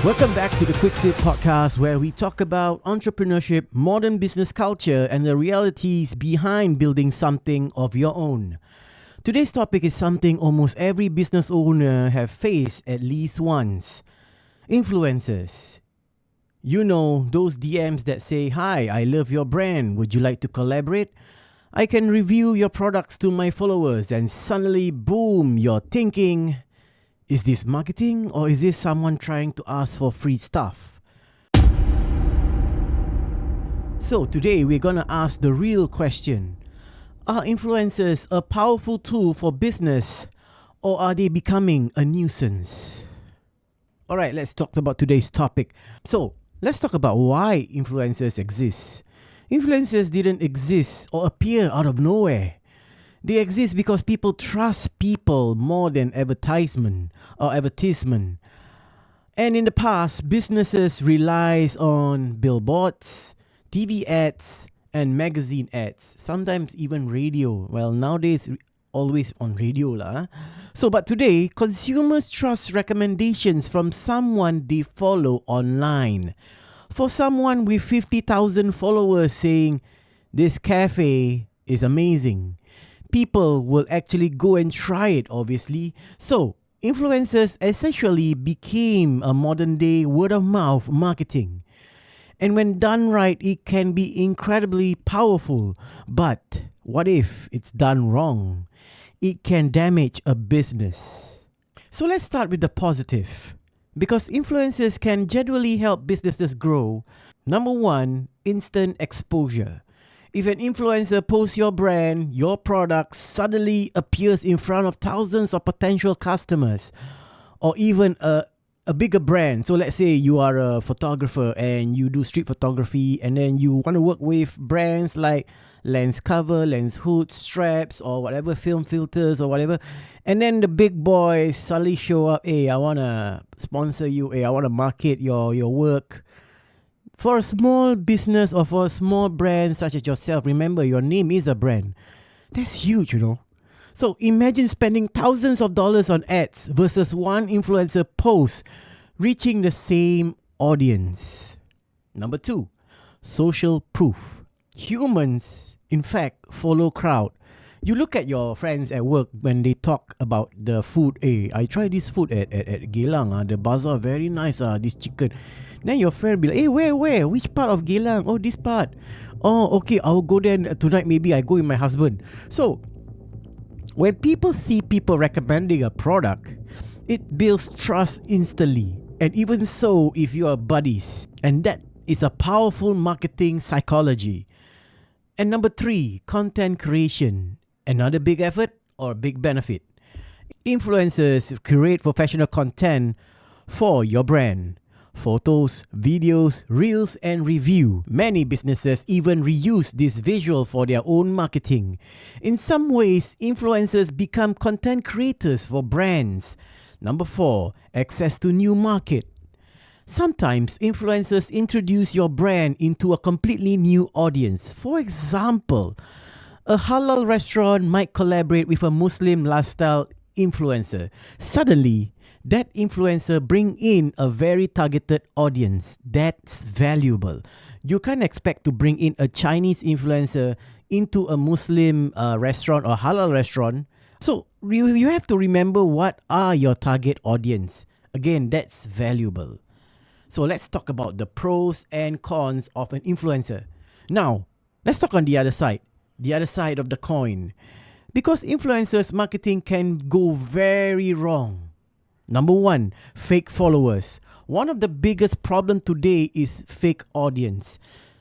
Welcome back to the Quick Sip podcast, where we talk about entrepreneurship, modern business culture, and the realities behind building something of your own. Today's topic is something almost every business owner have faced at least once. Influencers. You know, those DMs that say, "Hi, I love your brand. Would you like to collaborate? I can review your products to my followers." And suddenly, boom, you're thinking, is this marketing or is this someone trying to ask for free stuff? So today we're gonna ask the real question. Are influencers a powerful tool for business, or are they becoming a nuisance? Alright, let's talk about today's topic. So, let's talk about why influencers exist. Influencers didn't exist or appear out of nowhere. They exist because people trust people more than advertisement. And in the past, businesses relies on billboards, TV ads, and magazine ads. Sometimes even radio. Well, nowadays, always on radio lah. But today, consumers trust recommendations from someone they follow online. For someone with 50,000 followers saying, "This cafe is amazing," people will actually go and try it, obviously. So, influencers essentially became a modern-day word-of-mouth marketing. And when done right, it can be incredibly powerful. But what if it's done wrong? It can damage a business. So let's start with the positive. Because influencers can generally help businesses grow. Number one, instant exposure. If an influencer posts your brand, your product suddenly appears in front of thousands of potential customers, or even a bigger brand. So let's say you are a photographer and you do street photography, and then you want to work with brands like lens cover, lens hood, straps, or whatever, film filters or whatever. And then the big boys suddenly show up. Hey, I want to sponsor you. Hey, I want to market your work. For a small business or for a small brand such as yourself, remember your name is a brand. That's huge, you know. So imagine spending thousands of dollars on ads versus one influencer post reaching the same audience. Number two, social proof. Humans, in fact, follow crowd. You look at your friends at work when they talk about the food. Hey, I tried this food at Geylang. The bazaar, very nice. This chicken. Then your friend be like, "Hey, where? Which part of Geylang? Oh, this part. Oh, okay, I'll go there tonight. Maybe I go with my husband." So, when people see people recommending a product, it builds trust instantly. And even so, if you are buddies. And that is a powerful marketing psychology. And number three, content creation. Another big effort or big benefit. Influencers create professional content for your brand. Photos, videos, reels, and review. Many businesses even reuse this visual for their own marketing. In some ways, influencers become content creators for brands. Number four, access to new market. Sometimes influencers introduce your brand into a completely new audience. For example, a halal restaurant might collaborate with a Muslim lifestyle influencer. Suddenly, that influencer bring in a very targeted audience. That's valuable. You can't expect to bring in a Chinese influencer into a Muslim restaurant or halal restaurant. So you have to remember what are your target audience. Again, that's valuable. So let's talk about the pros and cons of an influencer. Now, let's talk on the other side of the coin. Because influencers marketing can go very wrong. Number one, fake followers. One of the biggest problems today is fake audience.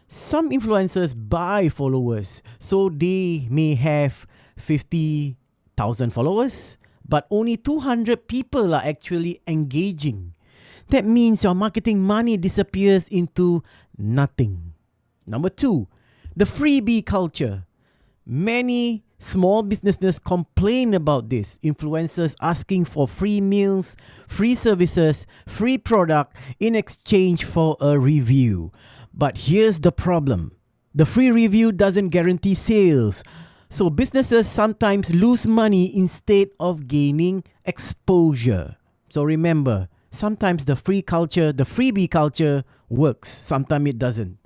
Some influencers buy followers, so they may have 50,000 followers, but only 200 people are actually engaging. That means your marketing money disappears into nothing. Number two, the freebie culture. Many small businesses complain about this. Influencers asking for free meals, free services, free product in exchange for a review. But here's the problem. The free review doesn't guarantee sales. So businesses sometimes lose money instead of gaining exposure. So remember, Sometimes the free culture, the freebie culture works. Sometimes it doesn't.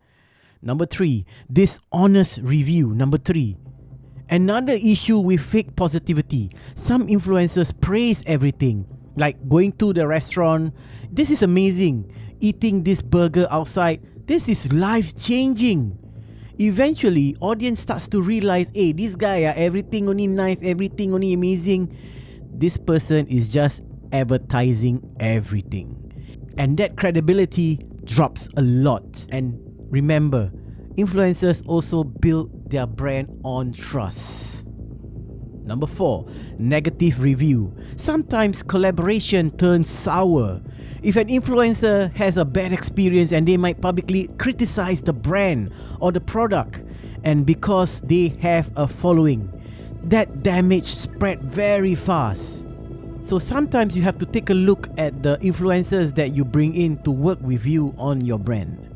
Number 3, dishonest review. Number 3, another issue with fake positivity. Some influencers praise everything, like going to the restaurant. This is amazing. Eating this burger outside. This is life-changing. Eventually, audience starts to realize, hey, this guy, everything only nice, everything only amazing. This person is just advertising everything. And that credibility drops a lot. And remember, influencers also build their brand on trust. Number 4, negative review. Sometimes collaboration turns sour. If an influencer has a bad experience and they might publicly criticize the brand or the product, and because they have a following, that damage spread very fast. So sometimes you have to take a look at the influencers that you bring in to work with you on your brand.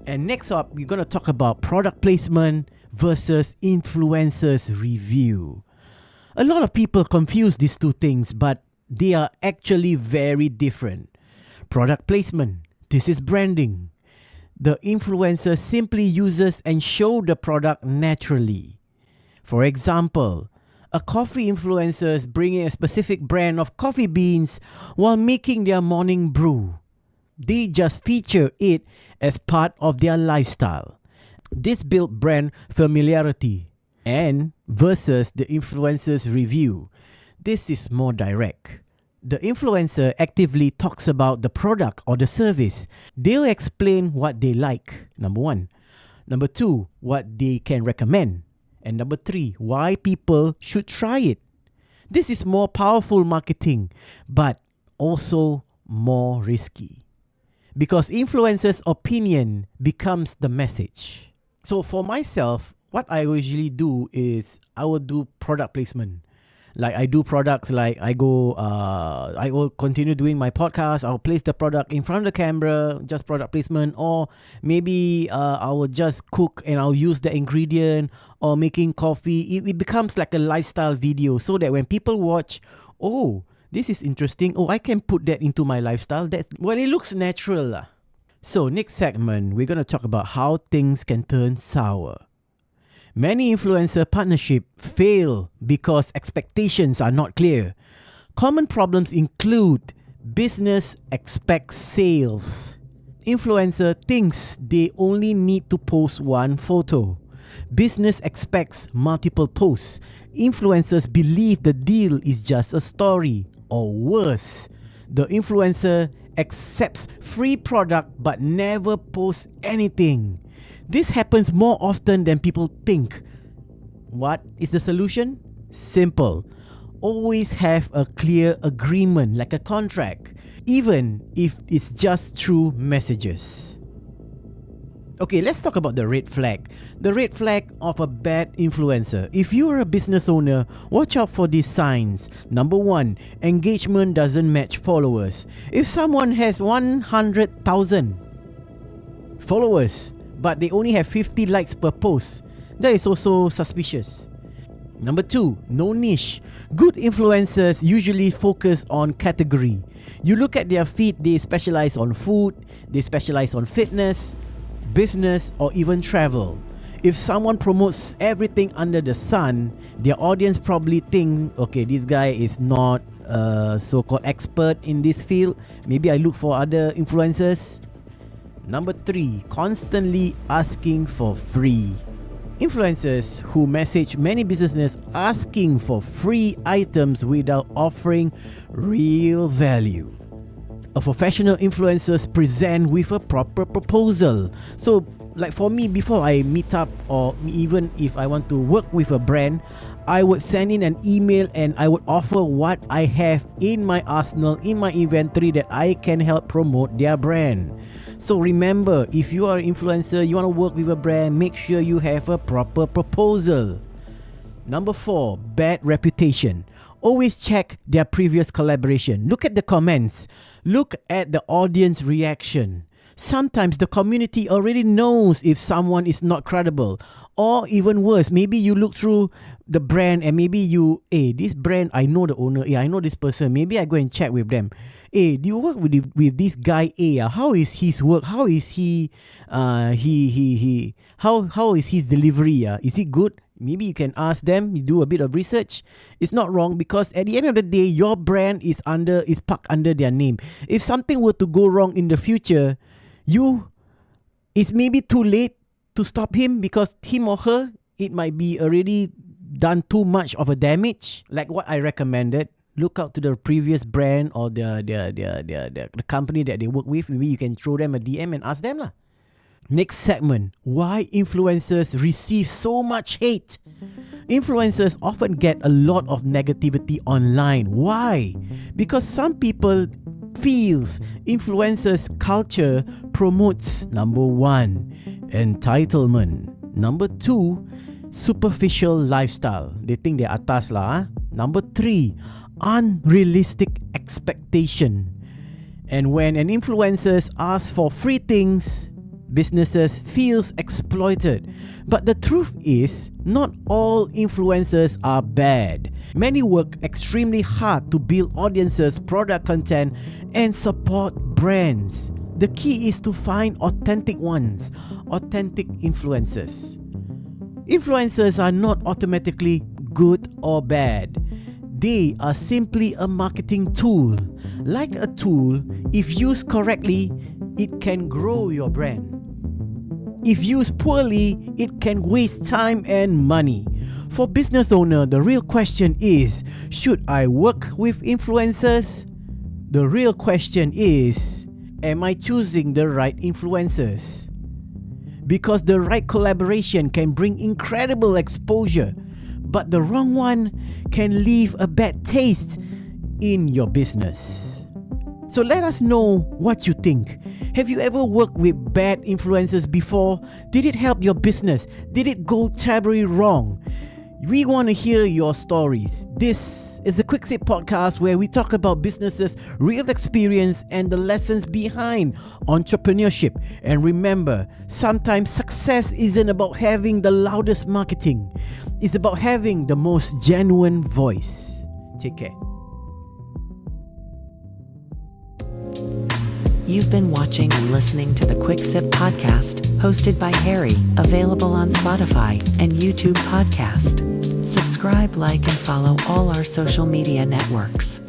And next up, we're going to talk about product placement versus influencers review. A lot of people confuse these two things, but they are actually very different. Product placement, this is branding. The influencer simply uses and show the product naturally. For example, a coffee influencer is bringing a specific brand of coffee beans while making their morning brew. They just feature it as part of their lifestyle. This builds brand familiarity. And versus the influencer's review, this is more direct. The influencer actively talks about the product or the service. They'll explain what they like, number 1. Number 2, what they can recommend. And number 3, why people should try it. This is more powerful marketing, but also more risky. Because influencers' opinion becomes the message. So for myself, what I usually do is I will do product placement. Like I do products like I will continue doing my podcast. I'll place the product in front of the camera, just product placement. Or maybe I will just cook and I'll use the ingredient, or making coffee. It becomes like a lifestyle video so that when people watch, oh, this is interesting. Oh, I can put that into my lifestyle. It looks natural. So next segment, we're going to talk about how things can turn sour. Many influencer partnerships fail because expectations are not clear. Common problems include business expects sales. Influencer thinks they only need to post one photo. Business expects multiple posts. Influencers believe the deal is just a story. Or worse, the influencer accepts free product but never posts anything. This happens more often than people think. What is the solution? Simple. Always have a clear agreement, like a contract, even if it's just through messages. Okay, let's talk about the red flag. The red flag of a bad influencer. If you are a business owner, watch out for these signs. Number 1, engagement doesn't match followers. If someone has 100,000 followers, but they only have 50 likes per post, that is also suspicious. Number 2, no niche. Good influencers usually focus on category. You look at their feed, they specialize on food, they specialize on fitness, business, or even travel. If someone promotes everything under the sun, their audience probably think, okay, this guy is not a so-called expert in this field. Maybe I look for other influencers. Number 3, constantly asking for free. Influencers who message many businesses asking for free items without offering real value. A professional influencers present with a proper proposal. So, like for me, before I meet up, or even if I want to work with a brand, I would send in an email and I would offer what I have in my arsenal, in my inventory, that I can help promote their brand. So remember, if you are an influencer, you want to work with a brand, make sure you have a proper proposal. Number 4, bad reputation. Always check their previous collaboration. Look at the comments. Look at the audience reaction. Sometimes the community already knows if someone is not credible. Or even worse, maybe you look through the brand and maybe you, this brand, I know the owner, I know this person, maybe I go and chat with them. Do you work with this guy A? How is his work? How is he how is his delivery? Is it good? Maybe you can ask them, you do a bit of research. It's not wrong, because at the end of the day, your brand is parked under their name. If something were to go wrong in the future, it's maybe too late to stop him, because him or her, it might be already done too much of a damage. Like what I recommended, look out to the previous brand or the company that they work with. Maybe you can throw them a DM and ask them lah. Next segment, why influencers receive so much hate. Influencers often get a lot of negativity online. Why? Because some people feels influencers culture promotes, number 1, entitlement. Number 2, superficial lifestyle. They think they're atas lah. Number 3, unrealistic expectation. And when an influencer asks for free things, businesses feels exploited. But the truth is, not all influencers are bad. Many work extremely hard to build audiences, product content, and support brands. The key is to find authentic ones, authentic influencers. Influencers are not automatically good or bad. They are simply a marketing tool. Like a tool, if used correctly, it can grow your brand. If used poorly, it can waste time and money. For business owner, the real question is, should I work with influencers? The real question is, am I choosing the right influencers? Because the right collaboration can bring incredible exposure, but the wrong one can leave a bad taste in your business. So let us know what you think. Have you ever worked with bad influencers before? Did it help your business? Did it go terribly wrong? We want to hear your stories. This is a Quick Sip podcast where we talk about businesses, real experience, and the lessons behind entrepreneurship. And remember, sometimes success isn't about having the loudest marketing. It's about having the most genuine voice. Take care. You've been watching and listening to the Quick Sip podcast, hosted by Harry, available on Spotify and YouTube podcast. Subscribe, like, and follow all our social media networks.